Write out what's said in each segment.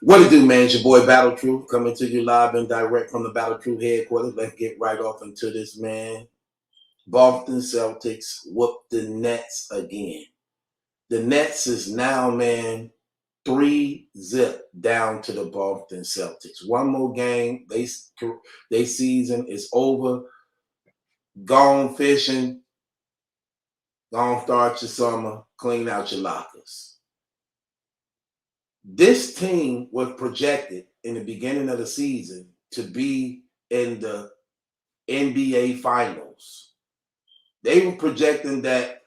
What it do, man? It's your boy Battle Truth coming to you live and direct from the Battle Truth headquarters. Let's get right off into this, man. Boston Celtics whooped the Nets again. The Nets is now, man, 3-0 down to the Boston Celtics. One more game, they season is over. Gone fishing. Gone start your summer. Clean out your lockers. This team was projected in the beginning of the season to be in the NBA Finals. They were projecting that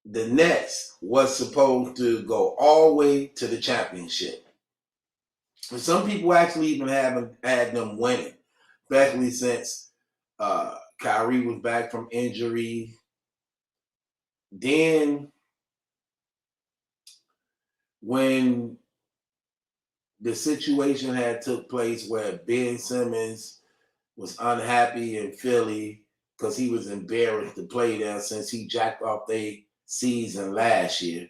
the Nets was supposed to go all the way to the championship. And some people actually even haven't had them winning, especially since Kyrie was back from injury. Then when the situation had took place where Ben Simmons was unhappy in Philly because he was embarrassed to play there since he jacked off their season last year.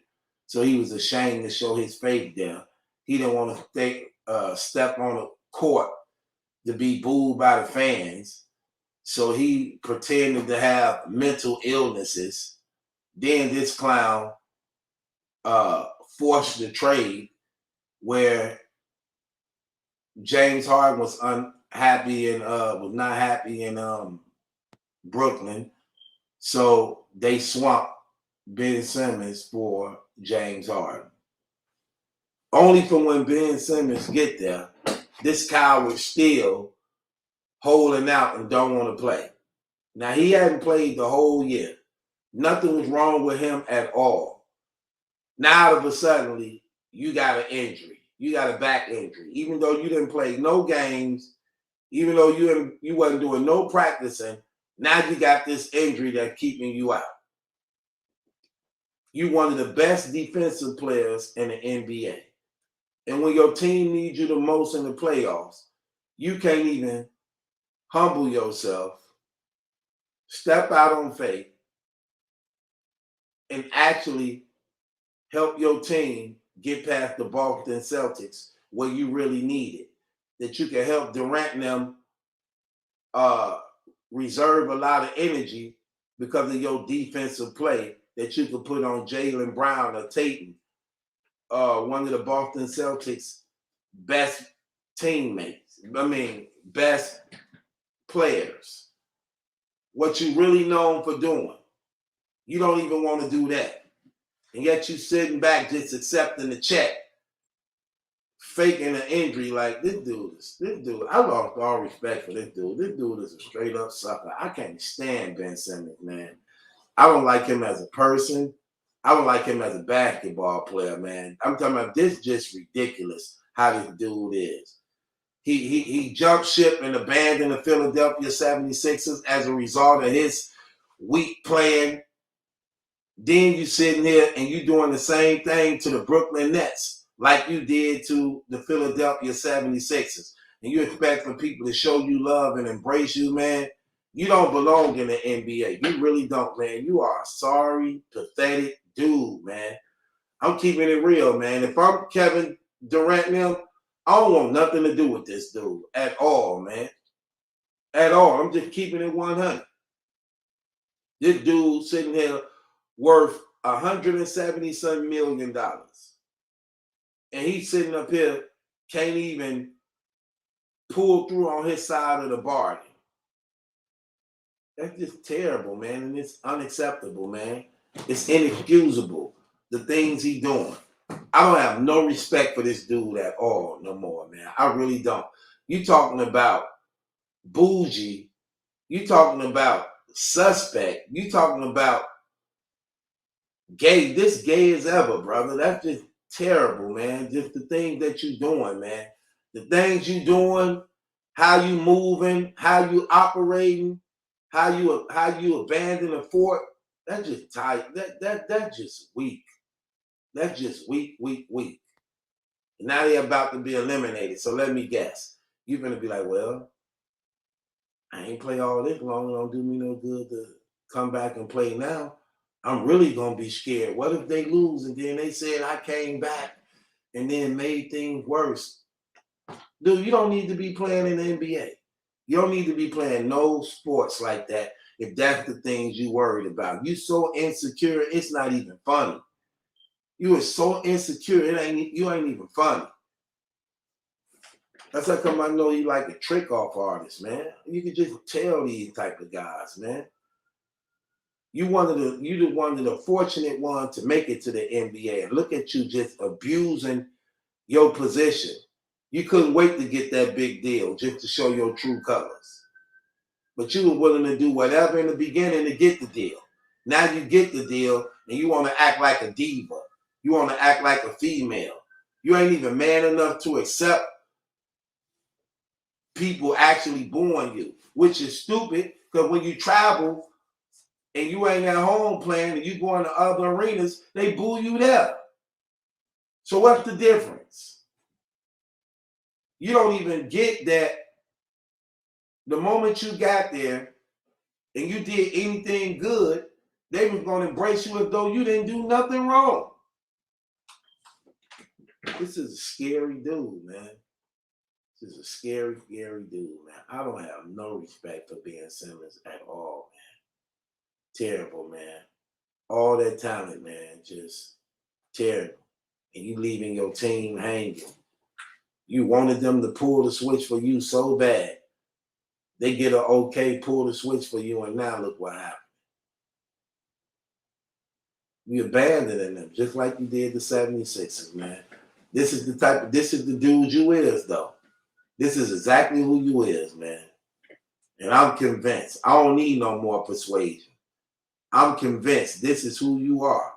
So he was ashamed to show his face there. He didn't want to step on a court to be booed by the fans. So he pretended to have mental illnesses. Then this clown forced the trade where James Harden was unhappy and was not happy in Brooklyn. So they swapped Ben Simmons for James Harden. Only from when Ben Simmons get there, this coward still holding out and don't want to play. Now, he hadn't played the whole year. Nothing was wrong with him at all. Now, all of a sudden, you got an injury. You got a back injury. Even though you didn't play no games, even though you wasn't doing no practicing, now you got this injury that's keeping you out. You're one of the best defensive players in the NBA. And when your team needs you the most in the playoffs, you can't even humble yourself, step out on faith, and actually help your team get past the Boston Celtics where you really need it. That you can help Durant and them reserve a lot of energy because of your defensive play that you could put on Jaylen Brown or Tatum, one of the Boston Celtics' best teammates. Best players. What you really known for doing. You don't even want to do that. And yet you sitting back just accepting the check, faking an injury like this dude, I lost all respect for this dude. This dude is a straight up sucker. I can't stand Ben Simmons, man. I don't like him as a person. I don't like him as a basketball player, man. I'm talking about this just ridiculous how this dude is. He jumped ship and abandoned the Philadelphia 76ers as a result of his weak playing. Then you sitting here and you doing the same thing to the Brooklyn Nets like you did to the Philadelphia 76ers. And you expect for people to show you love and embrace you, man. You don't belong in the NBA. You really don't, man. You are a sorry, pathetic dude, man. I'm keeping it real, man. If I'm Kevin Durant now, I don't want nothing to do with this dude at all, man. At all. I'm just keeping it 100. This dude sitting here worth $170 million. And he's sitting up here, can't even pull through on his side of the bargain. That's just terrible, man. And it's unacceptable, man. It's inexcusable, the things he's doing. I don't have no respect for this dude at all no more, man. I really don't. You talking about bougie. You talking about suspect. You talking about gay. This gay as ever, brother. That's just terrible, man. Just the things that you doing, man. The things you doing, how you moving, how you operating, how you abandon a fort. That's just tight. That's just weak. That's just weak. And now they're about to be eliminated. So let me guess. You're gonna be like, well, I ain't play all this long. It don't do me no good to come back and play now. I'm really gonna be scared. What if they lose and then they said I came back and then made things worse. Dude, you don't need to be playing in the NBA. You don't need to be playing no sports like that if that's the things you worried about. You so insecure, it's not even funny. You are so insecure, you ain't even funny. That's how come I know you like a trick off artist, man. You can just tell these type of guys, man. You the one of the fortunate one to make it to the NBA. And look at you just abusing your position. You couldn't wait to get that big deal just to show your true colors. But you were willing to do whatever in the beginning to get the deal. Now you get the deal and you want to act like a diva. You want to act like a female. You ain't even man enough to accept people actually booing you, which is stupid because when you travel and you ain't at home playing and you go into other arenas, they boo you there. So what's the difference? You don't even get that the moment you got there and you did anything good, they was going to embrace you as though you didn't do nothing wrong. This is a scary dude, man. This is a scary, scary dude, man. I don't have no respect for Ben Simmons at all, man. Terrible, man. All that talent, man, just terrible. And you leaving your team hanging. You wanted them to pull the switch for you so bad. They get an okay, pull the switch for you, and now look what happened. You abandoning them, just like you did the 76ers, man. This is the dude you is, though. This is exactly who you is, man. And I'm convinced. I don't need no more persuasion. I'm convinced this is who you are.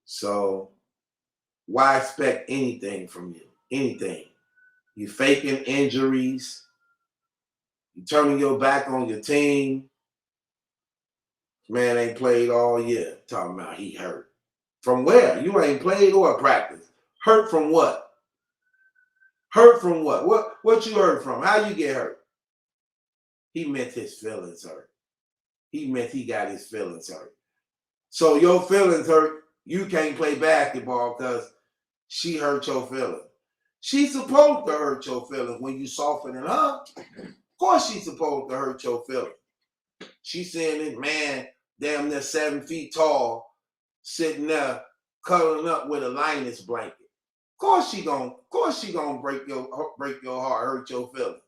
So why expect anything from you? Anything. You faking injuries. You turning your back on your team. Man ain't played all year. Talking about he hurt. From where? You ain't played or practiced. Hurt from what? Hurt from what? What you hurt from? How you get hurt? He meant his feelings hurt. He meant he got his feelings hurt. So your feelings hurt. You can't play basketball because she hurt your feelings. She's supposed to hurt your feelings when you softening her. Of course she's supposed to hurt your feelings. She's saying this man damn near 7 feet tall, sitting there cuddling up with a Linus blanket. Of course she gonna break your heart, hurt your feelings.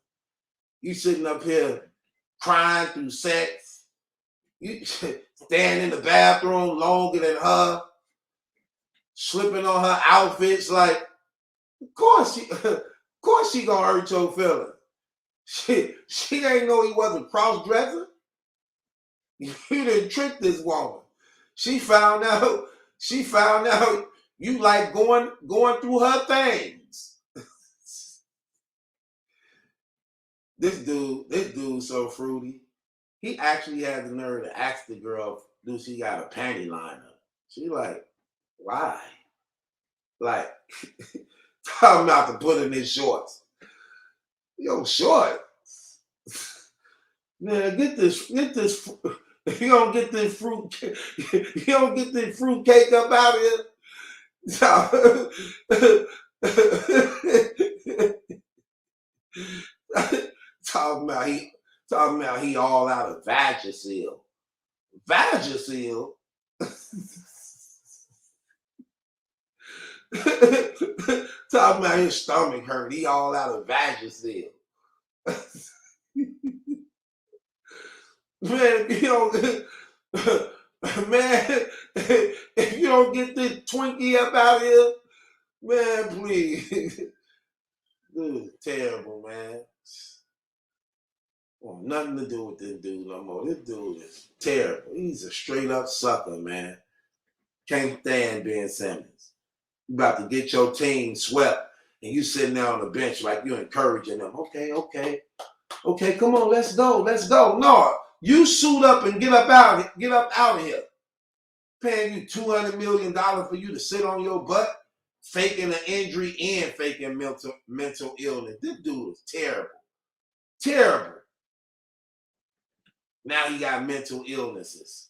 You sitting up here crying through sex. You stand in the bathroom longer than her, slipping on her outfits like, of course she gonna hurt your feelings. She ain't know he wasn't cross-dressing. You didn't trick this woman. She found out you like going through her things. This dude's so fruity. He actually had the nerve to ask the girl, do she got a panty liner? She like, why? Like, I'm about to put in his shorts. Yo, shorts. Man, get this. If you don't get this fruit cake up out of here. Talking about he all out of Vagisil. Vagisil? Talking about his stomach hurt. He all out of Vagisil. Man, if you don't get this Twinkie up out here, man, please. Dude, terrible, man. Well, nothing to do with this dude no more. This dude is terrible. He's a straight up sucker, man. Can't stand Ben Simmons. You about to get your team swept, and you sitting there on the bench like you encouraging them. Okay, come on, let's go. No, you suit up and get up out of here. Paying you $200 million for you to sit on your butt, faking an injury and faking mental illness. This dude is terrible. Terrible. Now he got mental illnesses.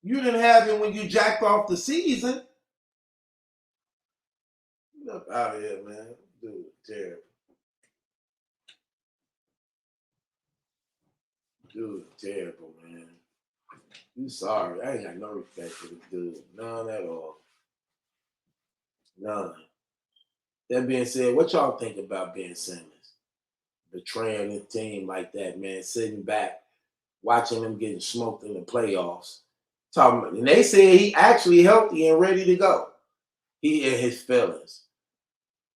You didn't have him when you jacked off the season. Get up out of here, man. Dude, terrible. Dude, terrible, man. You sorry. I ain't got no respect for this dude. None at all. None. That being said, what y'all think about Ben Simmons? Betraying his team like that, man. Sitting back, watching them getting smoked in the playoffs. And they said he actually healthy and ready to go. He in his feelings.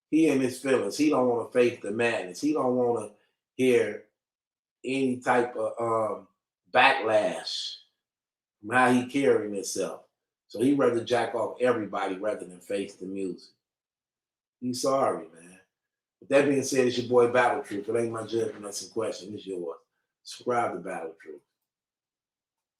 He in his feelings. He don't want to face the madness. He don't want to hear any type of backlash from how he carrying himself. So he rather jack off everybody rather than face the music. He's sorry, man. With that being said, it's your boy Battle Truth. It ain't my judgment, that's a question. It's yours. Subscribe to Battle Truth.